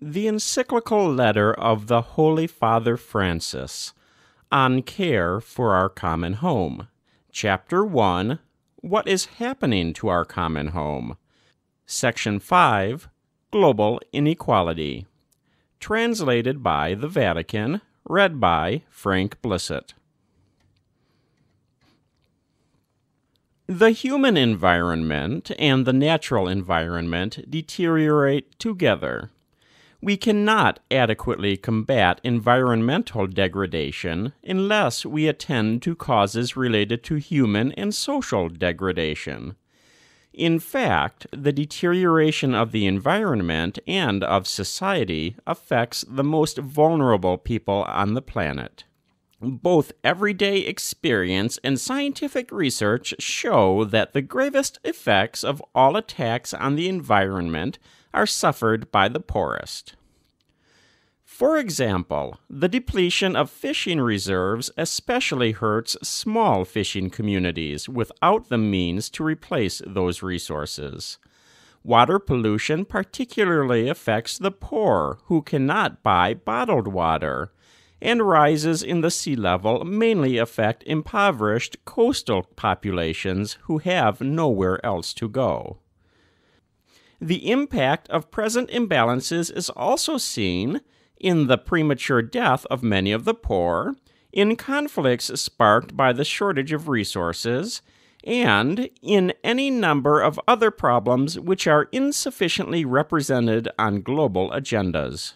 the encyclical letter of the Holy Father Francis on care for our common home. Chapter 1, What is happening to our common home? Section 5, Global Inequality. Translated by the Vatican, read by Frank Blissett. The human environment and the natural environment deteriorate together. We cannot adequately combat environmental degradation unless we attend to causes related to human and social degradation. In fact, the deterioration of the environment and of society affects the most vulnerable people on the planet. Both everyday experience and scientific research show that the gravest effects of all attacks on the environment are suffered by the poorest. For example, the depletion of fishing reserves especially hurts small fishing communities without the means to replace those resources. Water pollution particularly affects the poor who cannot buy bottled water, and rises in the sea level mainly affect impoverished coastal populations who have nowhere else to go. The impact of present imbalances is also seen in the premature death of many of the poor, in conflicts sparked by the shortage of resources, and in any number of other problems which are insufficiently represented on global agendas.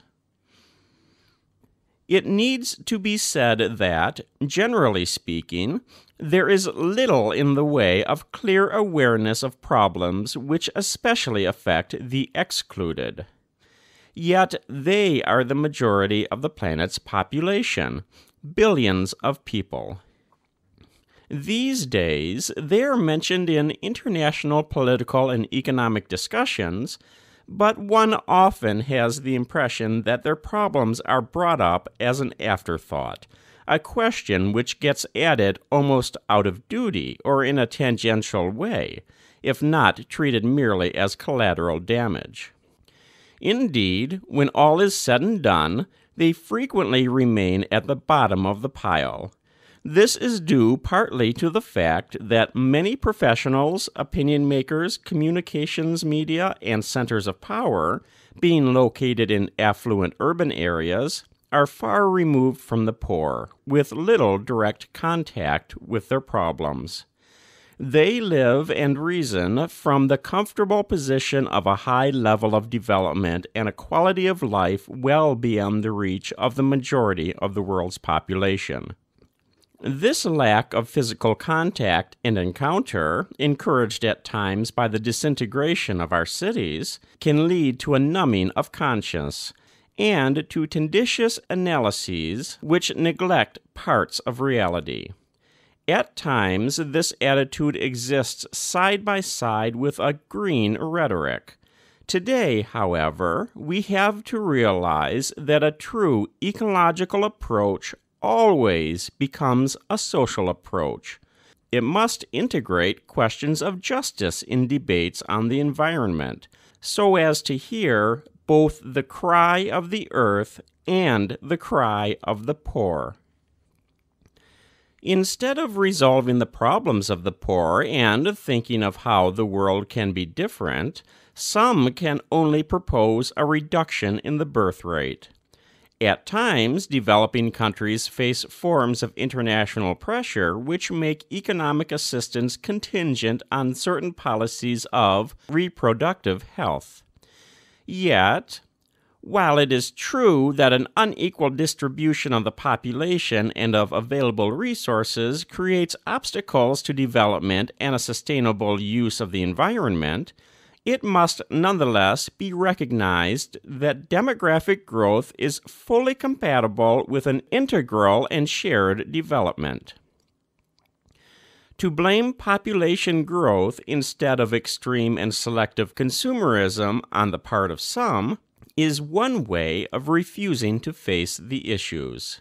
It needs to be said that, generally speaking, there is little in the way of clear awareness of problems which especially affect the excluded. Yet they are the majority of the planet's population, billions of people. These days, they are mentioned in international political and economic discussions, but one often has the impression that their problems are brought up as an afterthought, a question which gets added almost out of duty or in a tangential way, if not treated merely as collateral damage. Indeed, when all is said and done, they frequently remain at the bottom of the pile. This is due partly to the fact that many professionals, opinion makers, communications media, and centers of power, being located in affluent urban areas, are far removed from the poor, with little direct contact with their problems. They live and reason from the comfortable position of a high level of development and a quality of life well beyond the reach of the majority of the world's population. This lack of physical contact and encounter, encouraged at times by the disintegration of our cities, can lead to a numbing of conscience and to tenditious analyses which neglect parts of reality. At times, this attitude exists side by side with a green rhetoric. Today, however, we have to realize that a true ecological approach always becomes a social approach. It must integrate questions of justice in debates on the environment, so as to hear both the cry of the earth and the cry of the poor. Instead of resolving the problems of the poor and thinking of how the world can be different, some can only propose a reduction in the birth rate. At times, developing countries face forms of international pressure which make economic assistance contingent on certain policies of reproductive health. Yet, while it is true that an unequal distribution of the population and of available resources creates obstacles to development and a sustainable use of the environment, it must nonetheless be recognized that demographic growth is fully compatible with an integral and shared development. To blame population growth instead of extreme and selective consumerism on the part of some is one way of refusing to face the issues.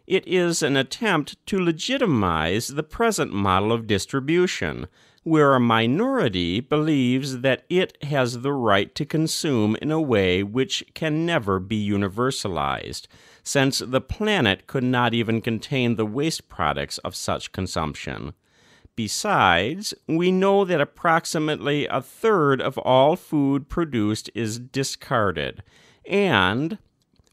It is an attempt to legitimize the present model of distribution, where a minority believes that it has the right to consume in a way which can never be universalized, since the planet could not even contain the waste products of such consumption. Besides, we know that approximately a third of all food produced is discarded, and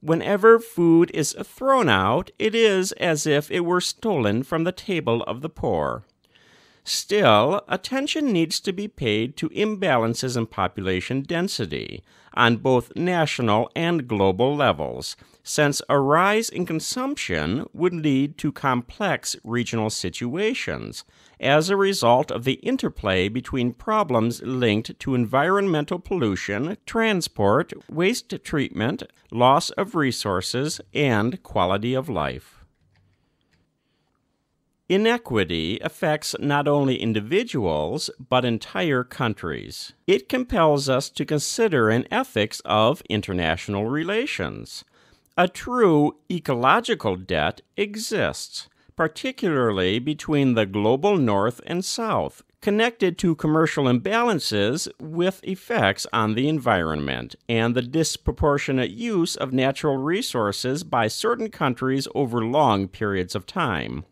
whenever food is thrown out, it is as if it were stolen from the table of the poor. Still, attention needs to be paid to imbalances in population density on both national and global levels, since a rise in consumption would lead to complex regional situations as a result of the interplay between problems linked to environmental pollution, transport, waste treatment, loss of resources, and quality of life. Inequity affects not only individuals, but entire countries. It compels us to consider an ethics of international relations. A true ecological debt exists, particularly between the global North and South, connected to commercial imbalances with effects on the environment and the disproportionate use of natural resources by certain countries over long periods of time.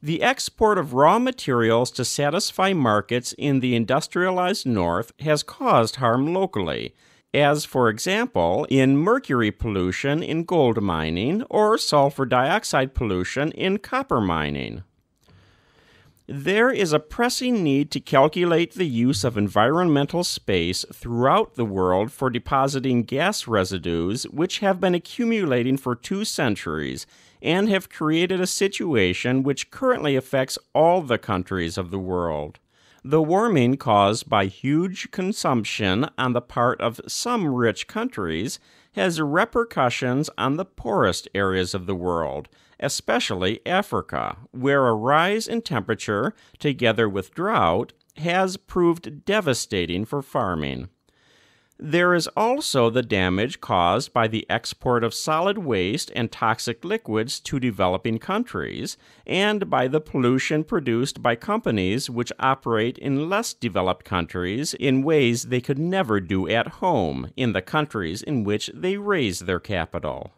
The export of raw materials to satisfy markets in the industrialized North has caused harm locally, as, for example, in mercury pollution in gold mining or sulfur dioxide pollution in copper mining. There is a pressing need to calculate the use of environmental space throughout the world for depositing gas residues which have been accumulating for 2 centuries and have created a situation which currently affects all the countries of the world. The warming caused by huge consumption on the part of some rich countries has repercussions on the poorest areas of the world, especially Africa, where a rise in temperature, together with drought, has proved devastating for farming. There is also the damage caused by the export of solid waste and toxic liquids to developing countries, and by the pollution produced by companies which operate in less developed countries in ways they could never do at home in the countries in which they raise their capital.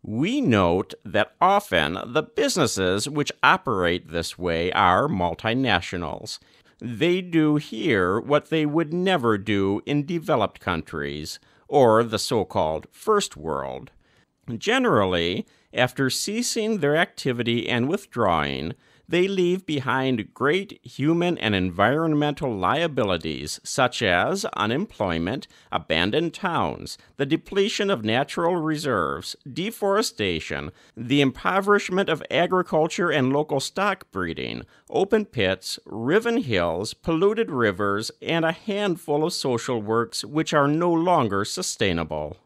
We note that often the businesses which operate this way are multinationals. They do here what they would never do in developed countries, or the so-called first world. Generally, after ceasing their activity and withdrawing, they leave behind great human and environmental liabilities such as unemployment, abandoned towns, the depletion of natural reserves, deforestation, the impoverishment of agriculture and local stock breeding, open pits, riven hills, polluted rivers, and a handful of social works which are no longer sustainable.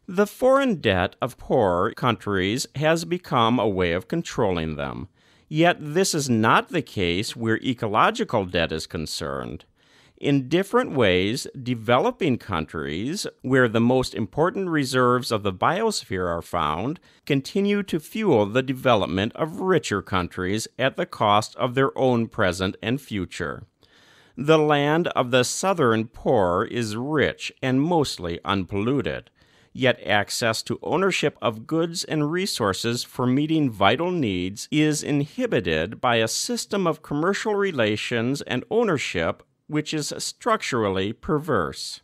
The foreign debt of poor countries has become a way of controlling them. Yet this is not the case where ecological debt is concerned. In different ways, developing countries, where the most important reserves of the biosphere are found, continue to fuel the development of richer countries at the cost of their own present and future. The land of the southern poor is rich and mostly unpolluted. Yet access to ownership of goods and resources for meeting vital needs is inhibited by a system of commercial relations and ownership which is structurally perverse.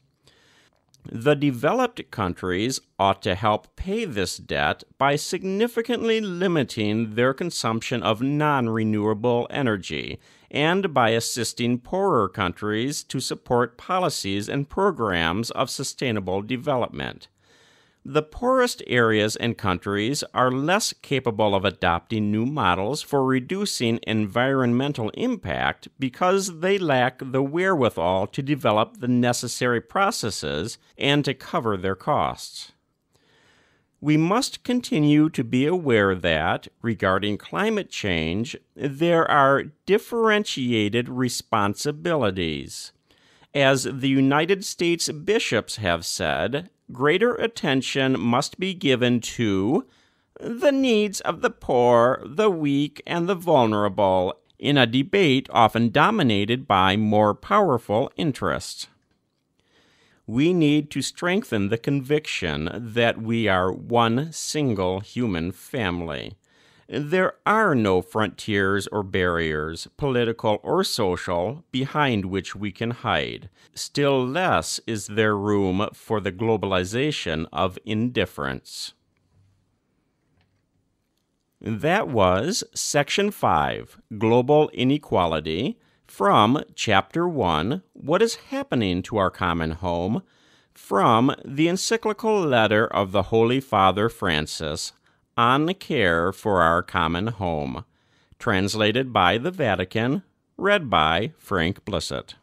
The developed countries ought to help pay this debt by significantly limiting their consumption of non-renewable energy and by assisting poorer countries to support policies and programs of sustainable development. The poorest areas and countries are less capable of adopting new models for reducing environmental impact because they lack the wherewithal to develop the necessary processes and to cover their costs. We must continue to be aware that, regarding climate change, there are differentiated responsibilities. As the United States bishops have said, greater attention must be given to the needs of the poor, the weak, and the vulnerable in a debate often dominated by more powerful interests. We need to strengthen the conviction that we are one single human family. There are no frontiers or barriers, political or social, behind which we can hide. Still less is there room for the globalization of indifference. That was Section 5, Global Inequality, from Chapter 1, What is Happening to Our Common Home, from the Encyclical Letter of the Holy Father Francis on Care for Our Common Home, translated by the Vatican, read by Frank Blissett.